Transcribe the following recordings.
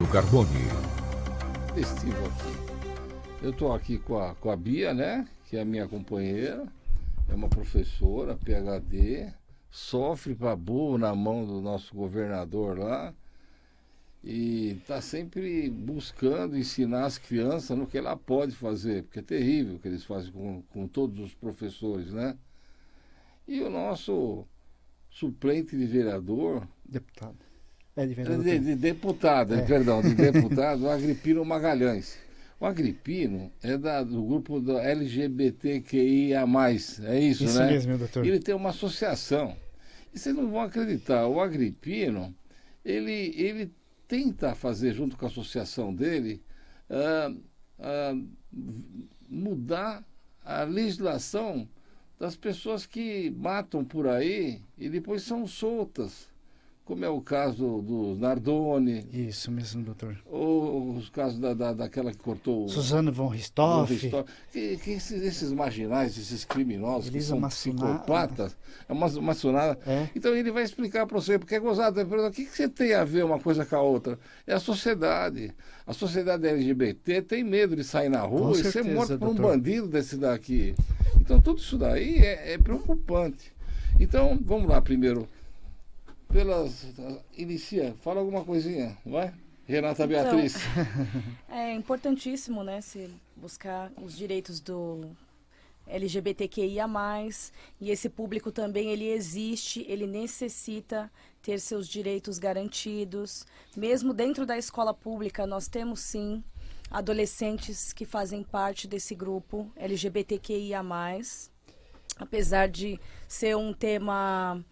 do Carbone. Festivo aqui. Eu estou aqui com a Bia, né? Que é a minha companheira. É uma professora, PhD. Sofre pra burro na mão do nosso governador lá. E está sempre buscando ensinar as crianças no que ela pode fazer. Porque é terrível o que eles fazem com todos os professores, né? E o nosso suplente de vereador... Deputado. De Perdão, de deputado, o Agripino Magalhães. O Agripino é do grupo do LGBTQIA+, é isso, Isso né? mesmo, doutor. Ele tem uma associação. E vocês não vão acreditar, o Agripino, ele tenta fazer, junto com a associação dele, mudar a legislação das pessoas que matam por aí e depois são soltas. Como é o caso do Nardoni. Isso mesmo, doutor. Ou os casos daquela que cortou... Suzano von Richthofen. Esses marginais, esses criminosos, Elisa que são psicopatas, é uma maçonada. É. Então ele vai explicar para você, porque é gozado. O que você tem a ver uma coisa com a outra? É a sociedade. A sociedade LGBT tem medo de sair na rua e ser morto por um bandido desse daqui. Então tudo isso daí é preocupante. Então, vamos lá primeiro. Inicia, fala alguma coisinha, vai? Renata Beatriz. É importantíssimo, né, se buscar os direitos do LGBTQIA+, e esse público também, ele existe, ele necessita ter seus direitos garantidos. Mesmo dentro da escola pública, nós temos sim adolescentes que fazem parte desse grupo LGBTQIA+, apesar de ser um tema...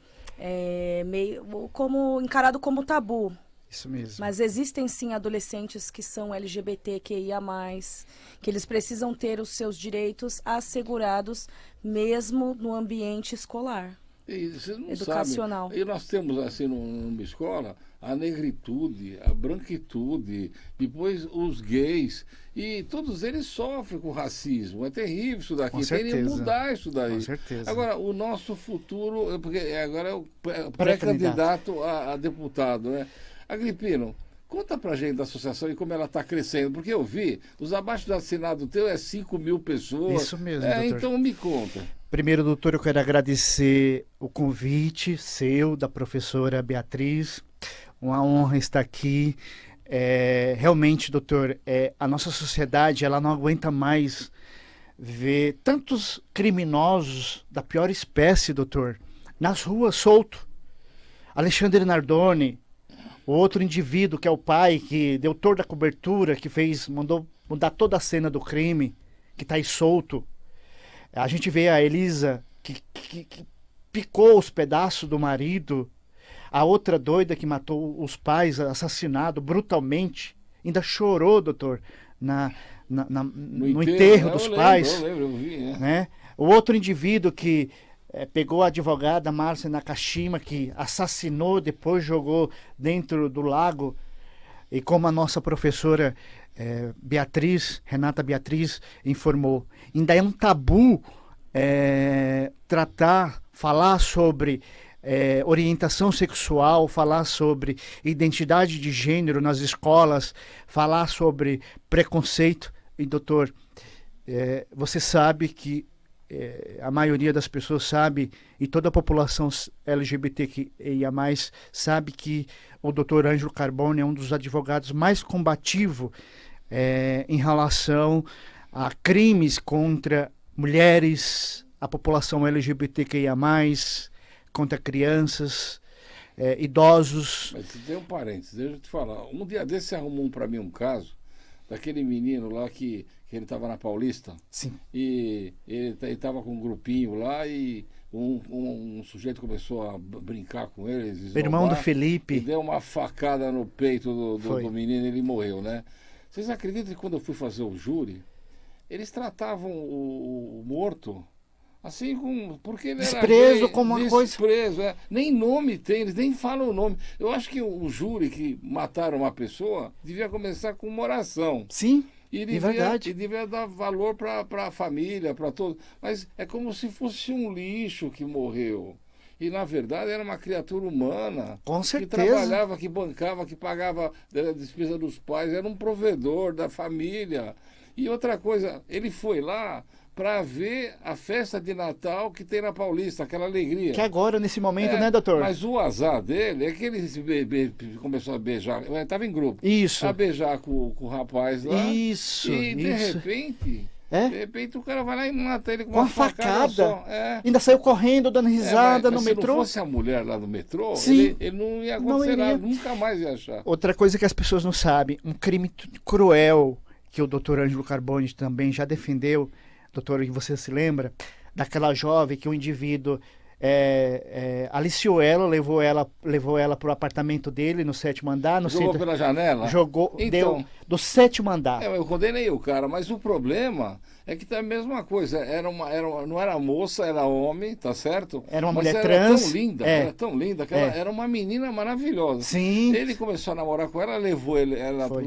encarado como tabu. Isso mesmo. Mas existem sim adolescentes que são LGBTQIA+, que eles precisam ter os seus direitos assegurados mesmo no ambiente escolar. E vocês não educacional. Sabem. E nós temos assim numa escola a negritude, a branquitude, depois os gays, e todos eles sofrem com racismo. É terrível isso daqui. Tem que mudar isso daí. Com certeza. Agora, o nosso futuro, porque agora é o pré-candidato a deputado, né? Agripino, conta pra gente da associação e como ela está crescendo, porque eu vi, os abaixo do assinado teu é 5 mil pessoas. Isso mesmo, doutor. Então me conta. Primeiro, doutor, eu quero agradecer o convite seu, da professora Beatriz. Uma honra estar aqui. Realmente, doutor, a nossa sociedade ela não aguenta mais ver tantos criminosos da pior espécie, doutor, nas ruas solto. Alexandre Nardoni, outro indivíduo que é o pai, que deu toda a cobertura, que mandou mudar toda a cena do crime, que está aí solto. A gente vê a Elisa, que picou os pedaços do marido. A outra doida que matou os pais, assassinado brutalmente. Ainda chorou, doutor, no enterro dos pais. Eu vi, né? O outro indivíduo que pegou a advogada Márcia Nakashima, que assassinou, depois jogou dentro do lago. E como a nossa professora Renata Beatriz informou, ainda é um tabu falar sobre orientação sexual, falar sobre identidade de gênero nas escolas, falar sobre preconceito. E, doutor, você sabe que a maioria das pessoas sabe, e toda a população LGBTQIA+, sabe que o doutor Ângelo Carbone é um dos advogados mais combativos em relação a crimes contra mulheres, a população LGBTQIA+, contra crianças, idosos. Mas tem um parênteses, deixa eu te falar. Um dia desse você arrumou para mim um caso daquele menino lá que ele estava na Paulista. Sim. E ele estava com um grupinho lá e um sujeito começou a brincar com ele. O irmão do Felipe. E deu uma facada no peito do menino e ele morreu, né? Vocês acreditam que quando eu fui fazer o júri, eles tratavam o morto assim porque ele desprezo era como uma coisa. Nem nome tem, eles nem falam o nome. Eu acho que o júri que mataram uma pessoa devia começar com uma oração. Sim. E devia dar valor para a família, para todos. Mas é como se fosse um lixo que morreu. E, na verdade, era uma criatura humana. Com Que certeza. trabalhava, que bancava, que pagava a despesa dos pais. Era um provedor da família. E outra coisa, ele foi lá para ver a festa de Natal que tem na Paulista, aquela alegria. Que agora, nesse momento, É, né, doutor? Mas o azar dele é que ele começou a beijar. Ele estava em grupo. Isso. A beijar com o rapaz lá. Isso, E, de isso. repente... É? De repente o cara vai lá e mata ele com Com uma a facada. facada só. É. Ainda saiu correndo, dando risada Mas no se metrô. não fosse a mulher lá no metrô, Sim. ele não ia Não acontecer nada, iria. nunca mais ia achar. Outra coisa que as pessoas não sabem, um crime cruel que o doutor Ângelo Carboni também já defendeu, doutor, que você se lembra, daquela jovem que o indivíduo aliciou ela, levou ela para o apartamento dele no 7º andar, no Jogou centro, pela janela? jogou, Então. deu do 7º andar. Eu condenei o cara, mas o problema é que tá a mesma coisa. Não era moça, era homem, tá certo? Era uma Mas mulher era trans. tão linda, É. era tão linda, que É. ela era uma menina maravilhosa. Sim. Ele começou a namorar com ela, levou ela Foi.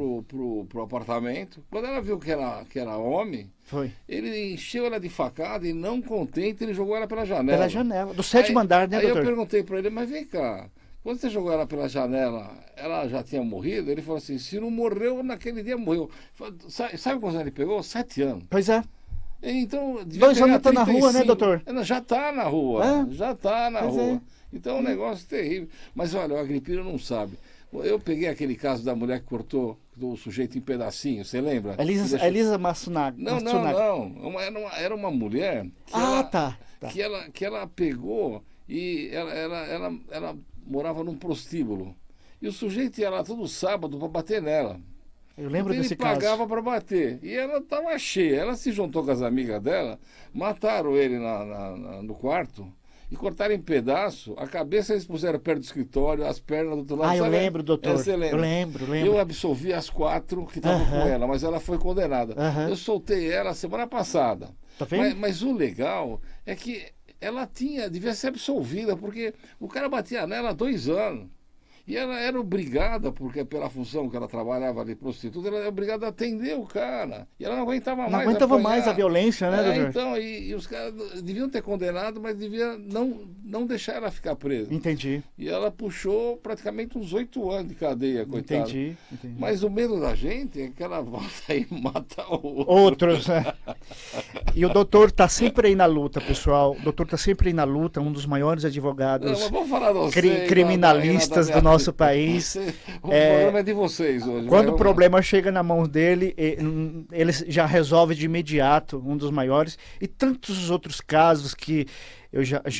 pro apartamento. Quando ela viu que era homem, Foi. ele encheu ela de facada e, não contente, ele jogou ela pela janela. Pela janela. Do 7º andar, né, Aí eu doutor? perguntei para ele, mas vem cá, quando você jogou ela pela janela, ela já tinha morrido? Ele falou assim, se não morreu, naquele dia morreu. Sabe quantos anos ele pegou? 7 anos. Pois é. Então, devia 2 anos pegar tá na rua, né, 35. doutor? Não, já está na rua, É. já está na Pois rua. é. Então é um negócio terrível. Mas olha, o Agripino não sabe. Eu peguei aquele caso da mulher que cortou o sujeito em pedacinhos, você lembra? Que deixou- Elisa Matsunaga. Não, não. Era uma mulher que Tá. que ela pegou e ela morava num prostíbulo. E o sujeito ia lá todo sábado para bater nela. Eu lembro Então desse ele pagava caso. para bater. E ela estava cheia. Ela se juntou com as amigas dela, mataram ele no quarto e cortaram em pedaço. A cabeça eles puseram perto do escritório, as pernas do outro lado. Eu Sabe? lembro, doutor. Você lembra? Eu lembro. Eu absolvi as 4 que estavam Aham. com ela, mas ela foi condenada. Aham. Eu soltei ela semana passada. Tá vendo? Mas o legal é que ela devia ser absolvida, porque o cara batia nela há 2 anos. E ela era obrigada, porque pela função que ela trabalhava ali, prostituta, ela era obrigada a atender o cara. E ela não aguentava Não mais aguentava apanhar. mais a violência, né, doutor? Então, e os caras deviam ter condenado, mas deviam não deixar ela ficar presa. Entendi. E ela puxou praticamente uns 8 anos de cadeia, coitada. Entendi. Mas o medo da gente é que ela volta e mata o outro. Outros, né? E o doutor tá sempre aí na luta, pessoal. O doutor tá sempre aí na luta, um dos maiores Não, advogados mas vamos falar de você, criminalistas da do nosso país. O programa é de vocês hoje. Quando o Vamos problema chega na mão dele, ele já resolve de imediato, um dos maiores. E tantos outros casos que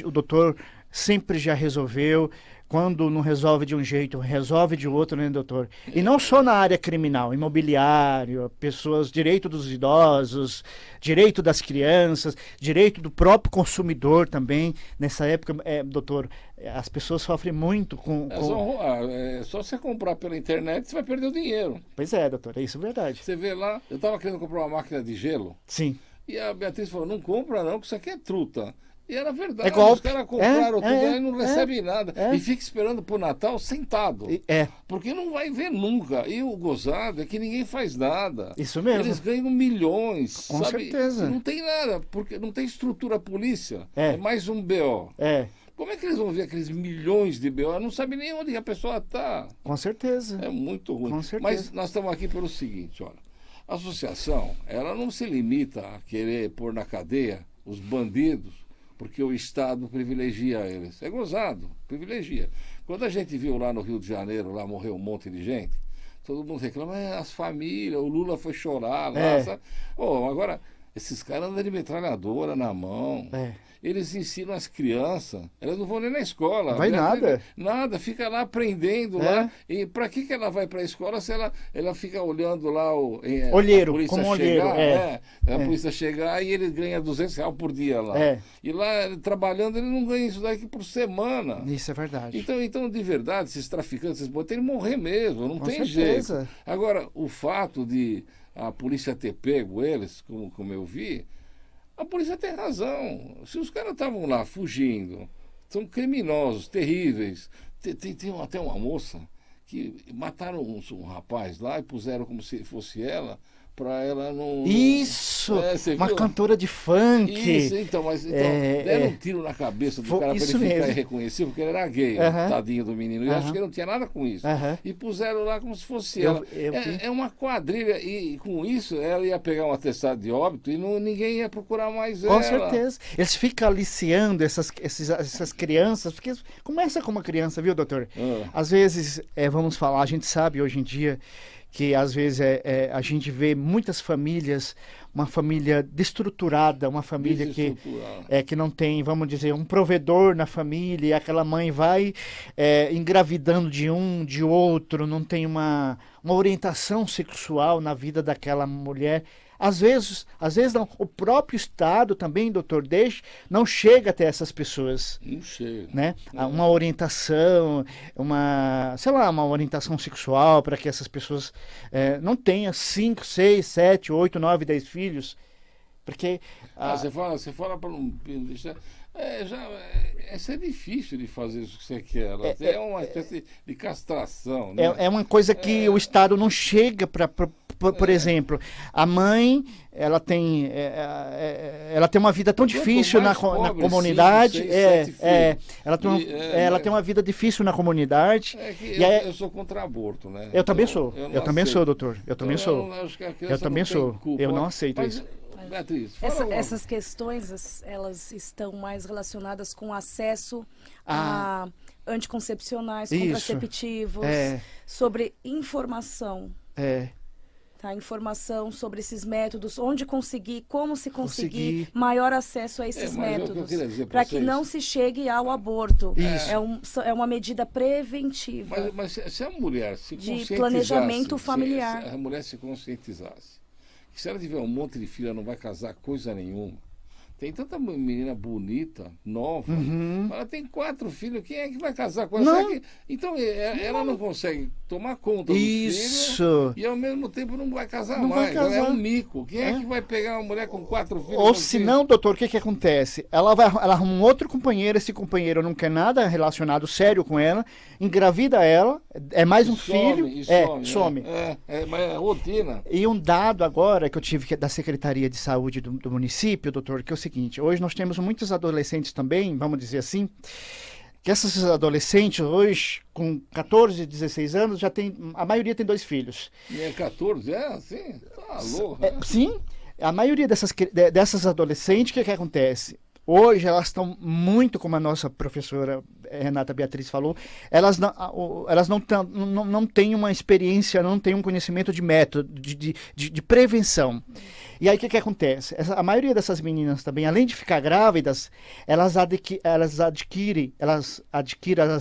o doutor sempre já resolveu. Quando não resolve de um jeito, resolve de outro, né, doutor? E não só na área criminal, imobiliário, pessoas, direito dos idosos, direito das crianças, direito do próprio consumidor também. Nessa época, doutor, as pessoas sofrem muito com... É só você comprar pela internet, você vai perder o dinheiro. Pois é, doutor, é isso verdade. Você vê lá, eu estava querendo comprar uma máquina de gelo, Sim. e a Beatriz falou, não compra não, que isso aqui é truta. E era verdade, É golpe. os caras compraram tudo e não é, recebem nada. é. E fica esperando pro Natal sentado. Porque não vai ver nunca. E o gozado é que ninguém faz nada. Isso mesmo. Eles ganham milhões. Com certeza. E não tem nada, porque não tem estrutura polícia. É mais um BO. Como é que eles vão ver aqueles milhões de BO? Não sabe nem onde a pessoa está. Com certeza. É muito ruim. Com certeza. Mas nós estamos aqui pelo seguinte, olha. A associação, ela não se limita a querer pôr na cadeia os bandidos, porque o Estado privilegia eles. É gozado, privilegia. Quando a gente viu lá no Rio de Janeiro, lá morreu um monte de gente, todo mundo reclama, as famílias, o Lula foi chorar lá, sabe? Agora, esses caras andam de metralhadora na mão. Eles ensinam as crianças, elas não vão nem na escola. Vai nada. Nada, fica lá aprendendo lá. E para que ela vai para a escola se ela fica olhando lá olheiro, a polícia como chegar, olheiro. A polícia chegar e ele ganha R$200 por dia lá. E lá, trabalhando, ele não ganha isso daqui por semana. Isso é verdade. Então, de verdade, esses traficantes, esses tem que morrer mesmo, não tem certeza. jeito. Agora, o fato de a polícia ter pego eles, como eu vi, a polícia tem razão. Se os caras estavam lá fugindo, são criminosos, terríveis. Tem até uma moça que mataram um rapaz lá e puseram como se fosse ela pra ela não... Isso! Você Uma viu? cantora de funk. Isso, então, mas então, deram um tiro na cabeça do cara pra ele Isso ficar mesmo. irreconhecível, porque ele era gay, tadinho do menino. E acho que ele não tinha nada com isso. E puseram lá como se fosse ela. É uma quadrilha, e com isso ela ia pegar um atestado de óbito e ninguém ia procurar mais ela. Com certeza. Eles ficam aliciando essas crianças, porque começa com uma criança, viu, doutor? Às vezes, vamos falar, a gente sabe hoje em dia que às vezes a gente vê muitas famílias, uma família destruturada, uma família que não tem, vamos dizer, um provedor na família, e aquela mãe vai engravidando de um, de outro, não tem uma orientação sexual na vida daquela mulher. Às vezes não. O próprio Estado também, doutor, não chega até essas pessoas. Não chega. Né? Uma orientação, uma orientação sexual para que essas pessoas não tenham 5, 6, 7, 8, 9, 10 filhos. Porque... Você fala para não deixar... Isso é difícil de fazer isso que você quer. É uma espécie de castração. Né? É uma coisa que o Estado não chega para... Por exemplo, a mãe, ela tem uma vida tão difícil na comunidade. Ela tem uma vida difícil na comunidade. Eu sou contra aborto, né? Eu também sou. Eu também sou, doutor. Eu também sou. Eu também sou. Eu não aceito isso. Beatriz, essas questões, elas estão mais relacionadas com acesso a anticoncepcionais, contraceptivos, sobre informação. Tá, informação sobre esses métodos, onde conseguir, como se conseguir maior acesso a esses métodos, para que não se chegue ao aborto. É uma medida preventiva. Mas se a mulher se de planejamento familiar. Se a mulher se conscientizasse, que se ela tiver um monte de filha, não vai casar coisa nenhuma. Tem tanta menina bonita, nova, ela tem 4 filhos, quem é que vai casar com ela? Então, ela não consegue tomar conta do filho e ao mesmo tempo não vai casar mais. Ela é um mico. Quem é que vai pegar uma mulher com 4 filhos? Ou se não, doutor, o que acontece? Ela arruma um outro companheiro, esse companheiro não quer nada relacionado sério com ela, engravida ela, é mais um filho, some. Mas é rotina. E um dado agora que eu tive da Secretaria de Saúde do município, doutor, que é o seguinte: hoje nós temos muitos adolescentes também, vamos dizer assim, que esses adolescentes hoje, com 14, 16 anos, a maioria tem 2 filhos. E é 14, assim? Tá louco. Sim, a maioria dessas adolescentes, o que acontece? Hoje elas estão muito, como a nossa professora Renata Beatriz falou, elas não têm uma experiência, não têm um conhecimento de método, de prevenção. E aí o que acontece? A maioria dessas meninas também, além de ficar grávidas, elas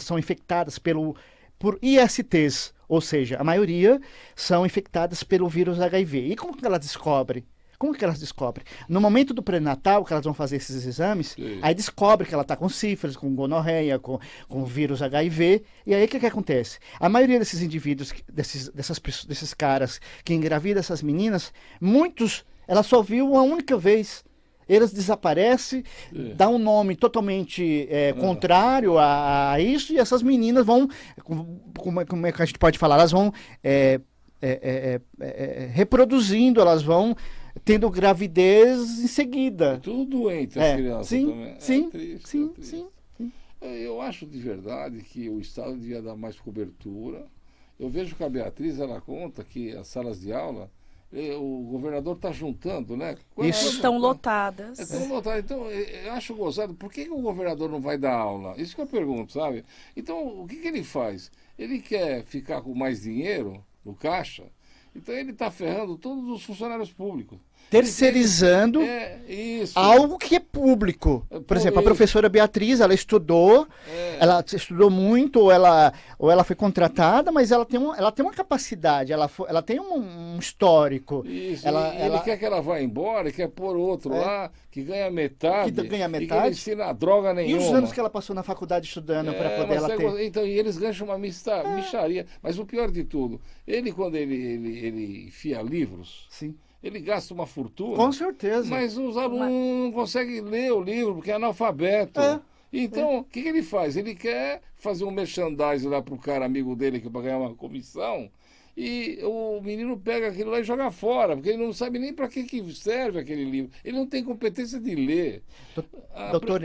são infectadas por ISTs, ou seja, a maioria são infectadas pelo vírus HIV. E como que elas descobrem? Como que elas descobrem? No momento do pré-natal, que elas vão fazer esses exames, aí descobre que ela está com sífilis, com gonorreia, com vírus HIV. E aí o que acontece? A maioria desses indivíduos, desses caras que engravidam essas meninas, muitos, ela só viu uma única vez. Eles desaparecem, dá um nome totalmente contrário a isso, e essas meninas vão, como é que a gente pode falar? Elas vão reproduzindo, elas vão tendo gravidez em seguida. Tudo doente as crianças também. Sim, triste, sim, triste. sim. Eu acho de verdade que o Estado devia dar mais cobertura. Eu vejo que a Beatriz, ela conta que as salas de aula, o governador está juntando, né? Isso. Estão lotadas. Estão lotadas. Então, eu acho gozado. Por que o governador não vai dar aula? Isso que eu pergunto, sabe? Então, o que ele faz? Ele quer ficar com mais dinheiro no caixa, então ele está ferrando todos os funcionários públicos. Terceirizando algo que é público. Por exemplo, a professora Beatriz, ela estudou muito, ou ela foi contratada, mas ela tem uma capacidade, ela tem um histórico. Isso, ele quer que ela vá embora, quer pôr outro lá, que ganha metade. E que não ensina droga nenhuma. E os anos que ela passou na faculdade estudando para poder ela ter... Então, e eles ganham uma micharia. Mas o pior de tudo, quando ele enfia livros... Sim. Ele gasta uma fortuna. Com certeza. Mas os alunos não conseguem ler o livro porque é analfabeto. Então, o que ele faz? Ele quer fazer um merchandising lá para o cara amigo dele que para ganhar uma comissão. E o menino pega aquilo lá e joga fora, porque ele não sabe nem para que serve aquele livro. Ele não tem competência de ler. Doutor,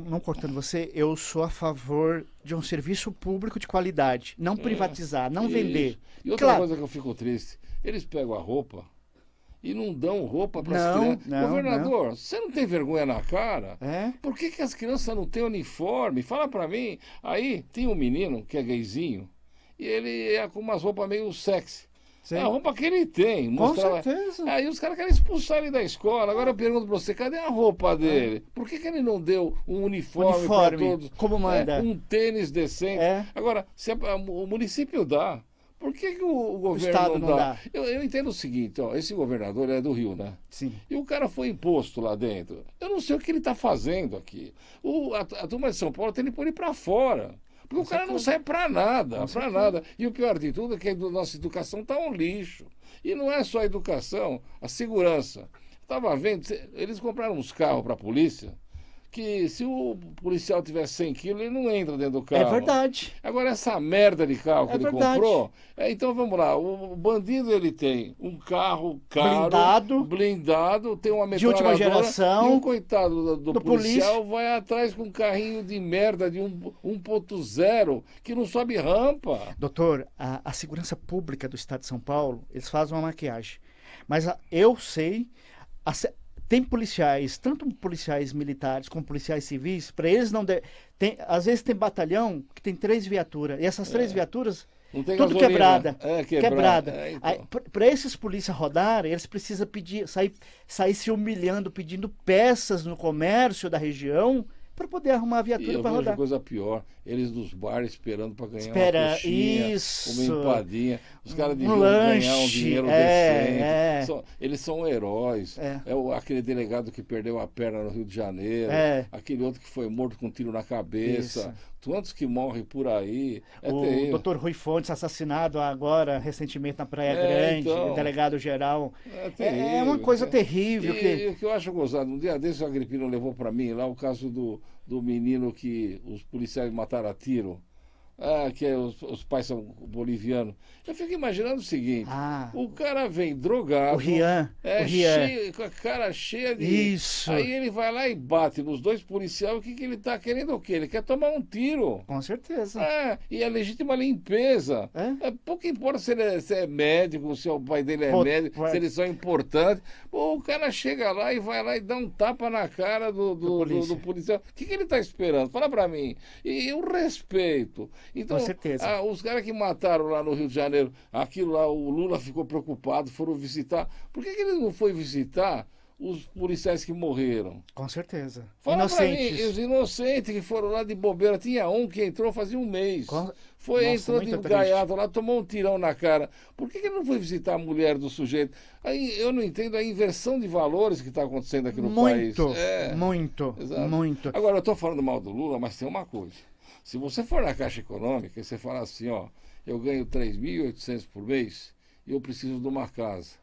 não cortando você, eu sou a favor de um serviço público de qualidade. Não privatizar, não vender. E outra Claro. coisa que eu fico triste, eles pegam a roupa e não dão roupa para as Não, crianças. não, Governador, você não tem vergonha na cara? É? Por que as crianças não têm uniforme? Fala para mim. Aí tem um menino que é gayzinho e ele é com umas roupas meio sexy. Sim. É a roupa que ele tem. Com mostrava- certeza. Aí os caras querem expulsar ele da escola. Agora eu pergunto pra você, cadê a roupa dele? Por que ele não deu um uniforme para Uniforme, todos? como manda. Um tênis decente. É. Agora, se o município dá, por que o governo Estado não não dá? dá. Eu entendo o seguinte, ó, esse governador é do Rio, né? Sim. E o cara foi imposto lá dentro. Eu não sei o que ele está fazendo aqui. A turma de São Paulo tem que pôr ele para fora. Porque o cara não serve para nada, para nada. E o pior de tudo é que a nossa educação está um lixo. E não é só a educação, a segurança. Estava vendo, eles compraram uns carros para a polícia, que se o policial tiver 100 quilos, ele não entra dentro do carro. É verdade. Agora, essa merda de carro que É ele verdade. comprou, então vamos lá, o bandido ele tem um carro caro, blindado, tem uma de última metralhadora, geração, e um coitado do policial polícia. vai atrás com um carrinho de merda de 1.0 que não sobe rampa. Doutor, a segurança pública do Estado de São Paulo, eles fazem uma maquiagem. Mas eu sei, tem policiais, tanto policiais militares como policiais civis, para eles não... às vezes tem batalhão que tem 3 viaturas, e essas 3 viaturas, Não tem tudo gasolina. quebrada. É, Quebrada. então. Para esses polícias rodarem, eles precisam sair se humilhando, pedindo peças no comércio da região, para poder arrumar a E viatura eu para vejo rodar. coisa pior, eles nos bares esperando para ganhar Espera, uma coxinha, isso. uma empadinha. Os caras Um deviam ganhar um lanche, dinheiro é. decente. Eles são heróis. É. Aquele delegado que perdeu a perna no Rio de Janeiro, É. aquele outro que foi morto com um tiro na cabeça. Isso. Tantos que morrem por aí. É O terrível. doutor Rui Fontes, assassinado agora, recentemente na Praia É, Grande, então. delegado-geral. É É terrível. uma coisa terrível. E o que eu acho gozado, um dia desse o Agripino levou para mim lá o caso do menino que os policiais mataram a tiro. Que os pais são bolivianos. Eu fico imaginando o seguinte: Ah. o cara vem drogado, O Rian. o Rian. com a cara cheia de. Isso. Aí ele vai lá e bate nos 2 policiais. O que ele está querendo o quê? Ele quer tomar um tiro. Com certeza. E a legítima limpeza. Pouco importa se ele é médico, se o pai dele é médico, se eles são importantes. Pô, o cara chega lá e vai lá e dá um tapa na cara do policial. O que ele está esperando? Fala para mim. E o respeito. Então, Com certeza. Os caras que mataram lá no Rio de Janeiro, aquilo lá, o Lula ficou preocupado, foram visitar. Por que ele não foi visitar os policiais que morreram? Com certeza. Fala pra mim, Inocentes. os inocentes que foram lá de bobeira. Tinha um que entrou fazia um mês. Nossa, Entrou de muito gaiato lá, tomou um tirão na cara. Por que ele não foi visitar a mulher do sujeito? Aí eu não entendo a inversão de valores que está acontecendo aqui no país. Muito, Exato. muito. Agora, eu estou falando mal do Lula, mas tem uma coisa. Se você for na Caixa Econômica e você falar assim, ó, eu ganho 3.800 por mês e eu preciso de uma casa.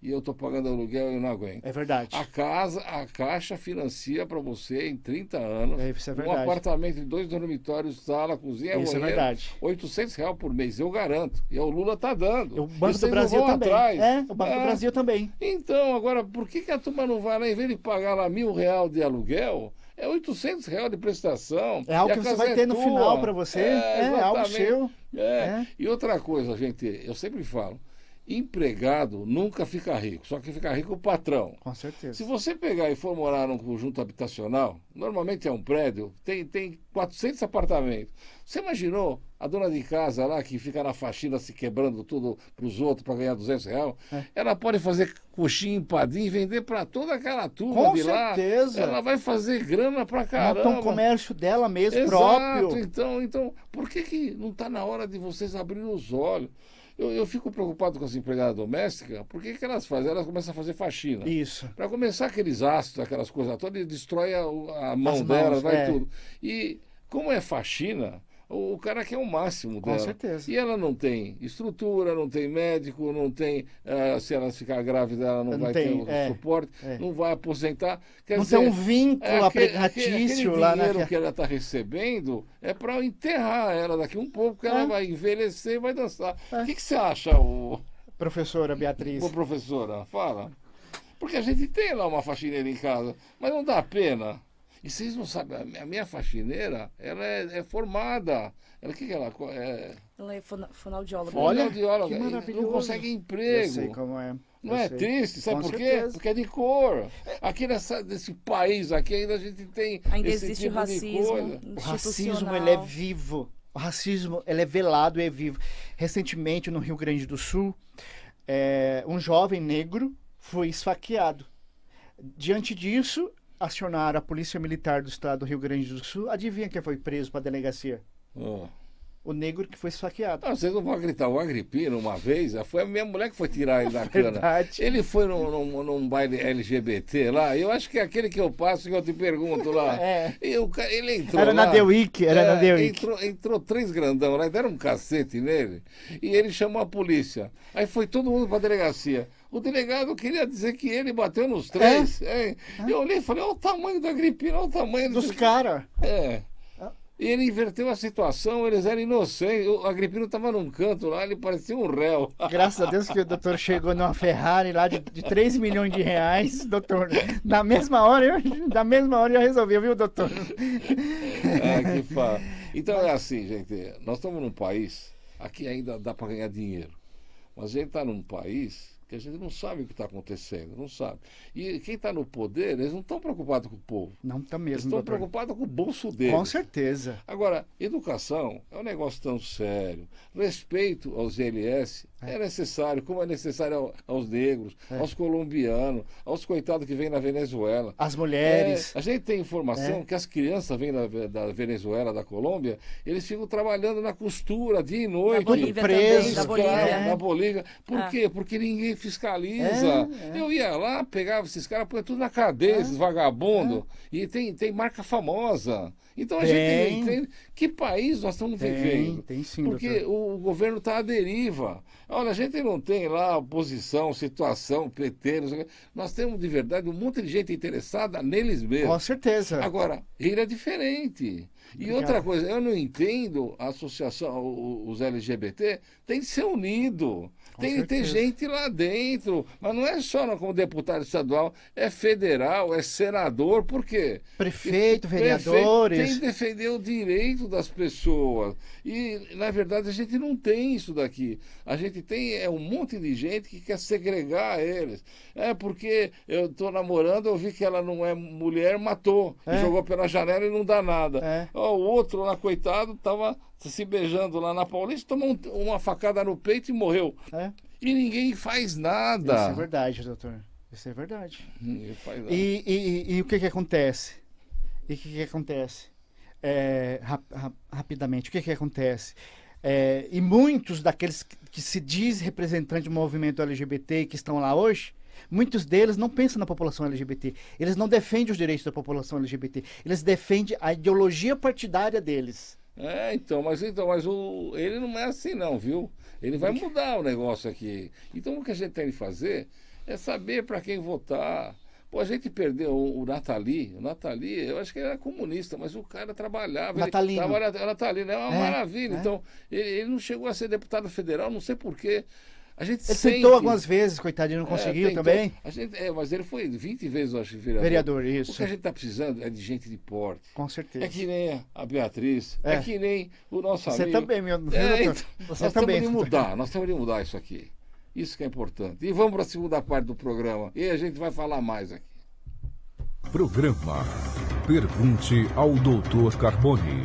E eu estou pagando aluguel e eu não aguento. É verdade. A Caixa financia para você em 30 anos Isso é um verdade. apartamento de 2 dormitórios, sala, cozinha, Isso é banheiro, verdade. R$800 por mês, eu garanto. E o Lula está dando. O Banco Vocês do não Brasil vão também. atrás. O Banco do Brasil também. Então, agora, por que a turma não vai lá, em vez de pagar lá R$1.000 de aluguel, é R$800 de prestação? É algo e a que você casa vai ter no tua. final para você. É algo exatamente. seu. E outra coisa, gente, eu sempre falo, empregado nunca fica rico, só que fica rico o patrão. Com certeza. Se você pegar e for morar num conjunto habitacional, normalmente é um prédio, tem 400 apartamentos. Você imaginou a dona de casa lá que fica na faxina se quebrando tudo para os outros para ganhar R$200? Ela pode fazer coxinha, empadinha e vender para toda aquela turma de lá. Com certeza. Ela vai fazer grana para caramba. Monta um comércio dela mesmo, Exato. próprio. Então, por que não está na hora de vocês abrirem os olhos? Eu fico preocupado com as empregadas domésticas, porque que elas fazem? Elas começam a fazer faxina. Isso. Para começar aqueles ácidos, aquelas coisas todas, ele destrói a mão As delas, mãos, vai tudo. E como é faxina, O cara quer o máximo Com dela. certeza. E ela não tem estrutura, não tem médico, não tem. Se ela ficar grávida, ela não vai tem, ter suporte, é. não vai aposentar. Quer Não dizer, tem um vínculo apregatício lá aquele dinheiro na. que ela está recebendo é para enterrar ela daqui um pouco, que ela vai envelhecer e vai dançar. O que você acha, Professora Beatriz? Ô, professora? Fala. Porque a gente tem lá uma faxineira em casa, mas não dá pena. E vocês não sabem, a minha faxineira, ela é formada. Ela, o que ela é? Ela é fonoaudióloga. Olha, Fonoaudióloga. que maravilhoso. Não consegue Eu emprego. sei como é. Não Eu é sei. triste, sabe Com por quê? certeza. Porque é de cor. Aqui nesse país aqui ainda a gente tem Ainda esse existe tipo o racismo de coisa. O racismo, institucional. ele é vivo. O racismo, ele é velado e é vivo. Recentemente, no Rio Grande do Sul, um jovem negro foi esfaqueado. Diante disso, acionaram a Polícia Militar do Estado do Rio Grande do Sul. Adivinha quem foi preso para a delegacia? Ah. O negro que foi esfaqueado. Ah, vocês não vão gritar. O Agripino, uma vez, foi a minha mulher que foi tirar ele da cana. Verdade. Ele foi num baile LGBT lá, eu acho que é aquele que eu passo que eu te pergunto lá. Ele entrou Era lá, na The Week, era na The Week. Entrou 3 grandão lá, deram um cacete nele, e ele chamou a polícia. Aí foi todo mundo pra delegacia. O delegado queria dizer que ele bateu nos 3. Eu olhei e falei, olha o tamanho do Agripino, olha o tamanho Dos caras. E ele inverteu a situação, eles eram inocentes. O Agripino estava num canto lá, ele parecia um réu. Graças a Deus que o doutor chegou numa Ferrari lá de 3 milhões de reais, doutor. Na mesma hora eu resolvi, viu, doutor? Que fala. Então é assim, gente, nós estamos num país, aqui ainda dá para ganhar dinheiro, mas a gente está num país que a gente não sabe o que está acontecendo, não sabe. E quem está no poder, eles não estão preocupados com o povo. Não tá Eles mesmo, estão doutor. preocupados com o bolso deles. Com certeza. Agora, educação é um negócio tão sério. Respeito aos ILS é necessário, como é necessário aos negros, aos colombianos, aos coitados que vêm na Venezuela. As mulheres. A gente tem informação que as crianças vêm da Venezuela, da Colômbia, eles ficam trabalhando na costura dia e noite. Bolívia preso, também, da Bolívia. Na Bolívia. Por quê? Porque ninguém fiscaliza. É. Eu ia lá, pegava esses caras, põe tudo na cadeia, esses vagabundos. E tem marca famosa. Então a gente não entende que país nós estamos vivendo. Tem sim, Porque doutor. o governo está à deriva. Olha, a gente não tem lá oposição, situação, PT, não sei o quê. Nós temos de verdade um monte de gente interessada neles mesmos. Com certeza. Agora, ele é diferente. E Obrigado. outra coisa, eu não entendo a associação, os LGBT, tem que ser unido. Tem que ter certeza. gente lá dentro. Mas não é só como deputado estadual, é federal, é senador. Por quê? Prefeito, Tem vereadores. que defender o direito das pessoas. E, na verdade, a gente não tem isso daqui. A gente tem um monte de gente que quer segregar eles. Porque eu estou namorando, eu vi que ela não é mulher, matou. E jogou pela janela e não dá nada. O outro lá, coitado, estava se beijando lá na Paulista, tomou uma facada no peito e morreu. E ninguém faz nada. Isso é verdade, doutor. Isso é verdade. Ninguém faz nada. E o que acontece? Rapidamente, o que acontece? E muitos daqueles que se diz representantes do movimento LGBT que estão lá hoje, muitos deles não pensam na população LGBT. Eles não defendem os direitos da população LGBT. Eles defendem a ideologia partidária deles. Mas ele não é assim não, viu? Ele vai mudar o negócio aqui. Então o que a gente tem que fazer é saber para quem votar. Pô, a gente perdeu o Natali. O Natali, eu acho que ele era comunista, mas o cara trabalhava. Natalino. Natalino, é uma maravilha. Então, ele não chegou a ser deputado federal, não sei porquê. A gente Ele sente... tentou algumas vezes, coitadinho, não conseguiu tentou. também. Mas ele foi 20 vezes, eu acho, vereador. Vereador, O isso. que a gente está precisando é de gente de porte. Com certeza. É que nem a Beatriz, é que nem o nosso Você amigo. também, meu doutor. Então, Você nós também. nós temos de mudar isso aqui. Isso que é importante. E vamos para a segunda parte do programa. E a gente vai falar mais aqui. Programa Pergunte ao Dr. Carboni.